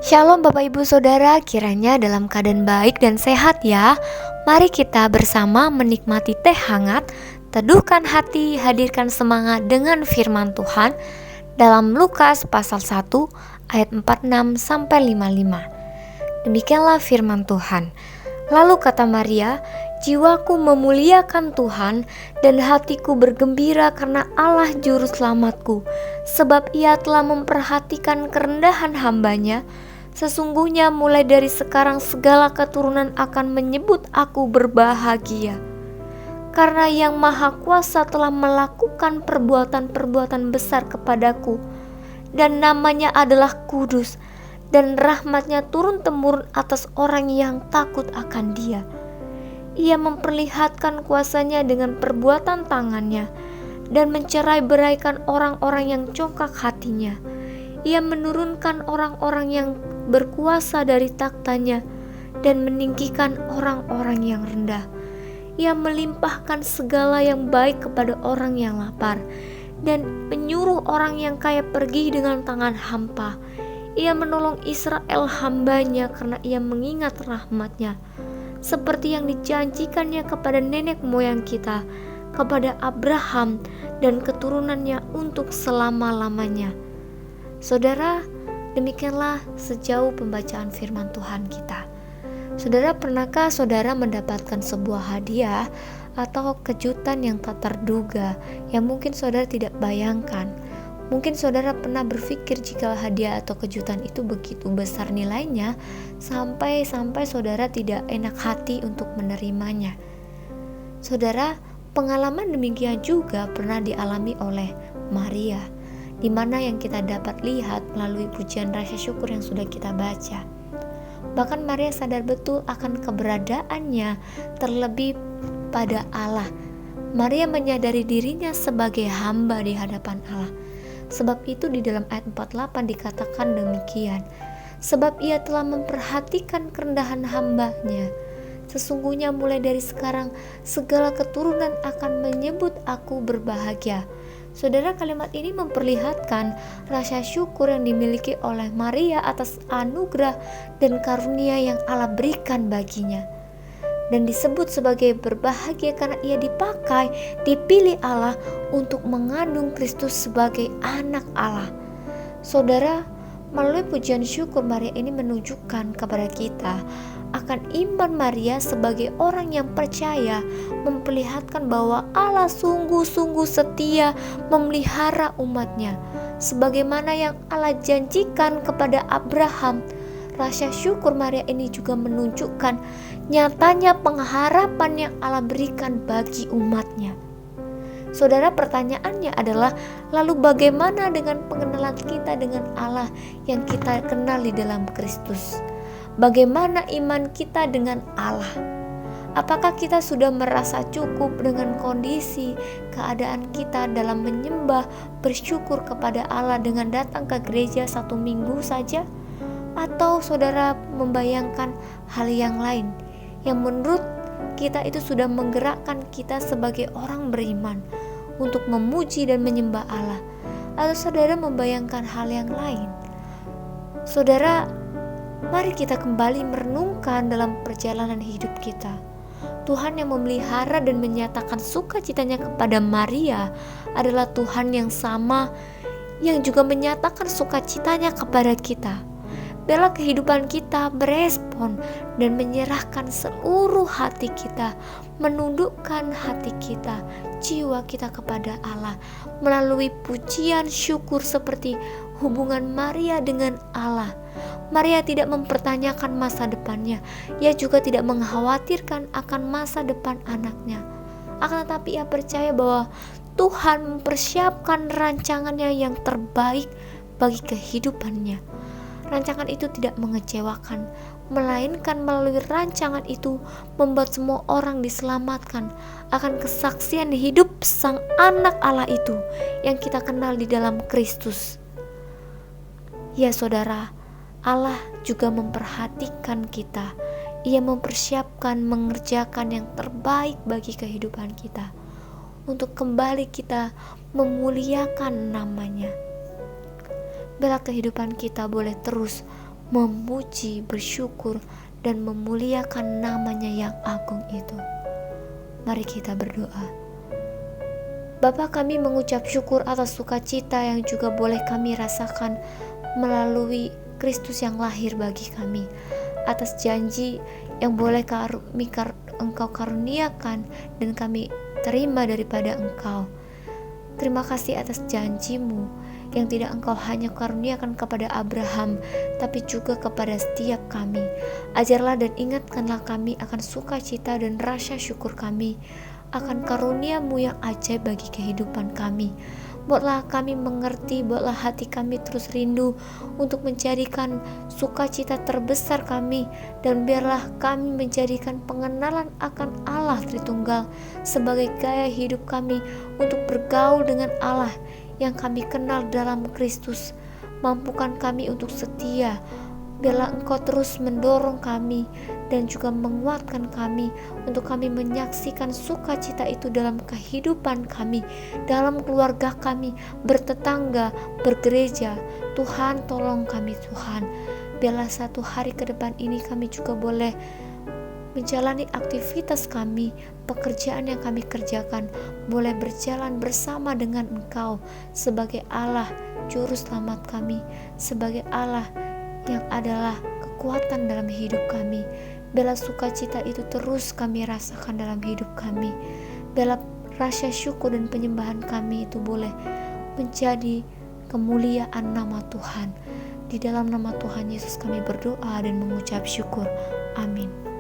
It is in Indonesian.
Shalom Bapak Ibu Saudara, kiranya dalam keadaan baik dan sehat ya. Mari kita bersama menikmati teh hangat, teduhkan hati, hadirkan semangat dengan firman Tuhan dalam Lukas pasal 1 ayat 46 sampai 55. Demikianlah firman Tuhan. Lalu kata Maria, "Jiwaku memuliakan Tuhan dan hatiku bergembira karena Allah juru selamatku, sebab Ia telah memperhatikan kerendahan hamba-Nya. Sesungguhnya mulai dari sekarang segala keturunan akan menyebut aku berbahagia. Karena Yang Maha Kuasa telah melakukan perbuatan-perbuatan besar kepadaku, dan namanya adalah kudus, dan rahmat-Nya turun-temurun atas orang yang takut akan Dia. Ia memperlihatkan kuasa-Nya dengan perbuatan tangan-Nya, dan mencerai-beraikan orang-orang yang congkak hatinya. Ia menurunkan orang-orang yang berkuasa dari takhta-Nya dan meninggikan orang-orang yang rendah. Ia melimpahkan segala yang baik kepada orang yang lapar dan menyuruh orang yang kaya pergi dengan tangan hampa. Ia menolong Israel hamba-Nya karena Ia mengingat rahmat-Nya, seperti yang dijanjikannya kepada nenek moyang kita, kepada Abraham dan keturunannya untuk selama-lamanya." Saudara, demikianlah sejauh pembacaan firman Tuhan kita. Saudara, pernahkah saudara mendapatkan sebuah hadiah atau kejutan yang tak terduga yang mungkin saudara tidak bayangkan? Mungkin saudara pernah berpikir jika hadiah atau kejutan itu begitu besar nilainya sampai saudara tidak enak hati untuk menerimanya. Saudara, pengalaman demikian juga pernah dialami oleh Maria, di mana yang kita dapat lihat melalui pujian rasa syukur yang sudah kita baca. Bahkan Maria sadar betul akan keberadaannya terlebih pada Allah. Maria menyadari dirinya sebagai hamba di hadapan Allah. Sebab itu di dalam ayat 48 dikatakan demikian, "Sebab Ia telah memperhatikan kerendahan hamba-Nya. Sesungguhnya mulai dari sekarang segala keturunan akan menyebut aku berbahagia." Saudara, kalimat ini memperlihatkan rasa syukur yang dimiliki oleh Maria atas anugerah dan karunia yang Allah berikan baginya. Dan disebut sebagai berbahagia karena ia dipilih Allah untuk mengandung Kristus sebagai anak Allah. Saudara, melalui pujian syukur Maria ini menunjukkan kepada kita akan iman Maria sebagai orang yang percaya, memperlihatkan bahwa Allah sungguh-sungguh setia memelihara umat-Nya, sebagaimana yang Allah janjikan kepada Abraham. Rasa syukur Maria ini juga menunjukkan nyatanya pengharapan yang Allah berikan bagi umat-Nya. Saudara, pertanyaannya adalah, lalu bagaimana dengan pengenalan kita dengan Allah yang kita kenal di dalam Kristus? Bagaimana iman kita dengan Allah? Apakah kita sudah merasa cukup dengan kondisi keadaan kita dalam menyembah, bersyukur kepada Allah dengan datang ke gereja 1 minggu saja? Atau saudara membayangkan hal yang lain yang menurut kita itu sudah menggerakkan kita sebagai orang beriman untuk memuji dan menyembah Allah? Atau saudara membayangkan hal yang lain? Saudara, mari kita kembali merenungkan dalam perjalanan hidup kita. Tuhan yang memelihara dan menyatakan sukacitanya kepada Maria adalah Tuhan yang sama yang juga menyatakan sukacitanya kepada kita. Bila kehidupan kita berespon dan menyerahkan seluruh hati kita, menundukkan hati kita, jiwa kita kepada Allah melalui pujian syukur seperti hubungan Maria dengan Allah. Maria tidak mempertanyakan masa depannya, ia juga tidak mengkhawatirkan akan masa depan anaknya. Akan tetapi ia percaya bahwa Tuhan mempersiapkan rancangannya yang terbaik bagi kehidupannya. Rancangan itu tidak mengecewakan, melainkan melalui rancangan itu membuat semua orang diselamatkan akan kesaksian hidup Sang Anak Allah itu yang kita kenal di dalam Kristus. Ya saudara, Allah juga memperhatikan kita. Ia mempersiapkan, mengerjakan yang terbaik bagi kehidupan kita, untuk kembali kita memuliakan namanya. Biarlah kehidupan kita boleh terus memuji, bersyukur, dan memuliakan namanya yang agung itu. Mari kita berdoa. Bapa, kami mengucap syukur atas sukacita yang juga boleh kami rasakan melalui Kristus yang lahir bagi kami, atas janji yang boleh Engkau karuniakan dan kami terima daripada Engkau. Terima kasih atas janji-Mu yang tidak Engkau hanya karuniakan kepada Abraham, tapi juga kepada setiap kami. Ajarlah dan ingatkanlah kami akan sukacita dan rasa syukur kami akan karunia-Mu yang ajaib bagi kehidupan kami. Buatlah kami mengerti, buatlah hati kami terus rindu untuk menjadikan sukacita terbesar kami, dan biarlah kami menjadikan pengenalan akan Allah Tritunggal sebagai gaya hidup kami untuk bergaul dengan Allah yang kami kenal dalam Kristus. Mampukan kami untuk setia. Biarlah Engkau terus mendorong kami dan juga menguatkan kami untuk kami menyaksikan sukacita itu dalam kehidupan kami, dalam keluarga kami, bertetangga, bergereja. Tuhan, tolong kami Tuhan. Biarlah satu hari ke depan ini kami juga boleh menjalani aktivitas kami, pekerjaan yang kami kerjakan, boleh berjalan bersama dengan Engkau sebagai Allah Juru Selamat kami, sebagai Allah yang adalah kekuatan dalam hidup kami. Biarlah sukacita itu terus kami rasakan dalam hidup kami. Biarlah rasa syukur dan penyembahan kami itu boleh menjadi kemuliaan nama Tuhan. Di dalam nama Tuhan Yesus kami berdoa dan mengucap syukur. Amin.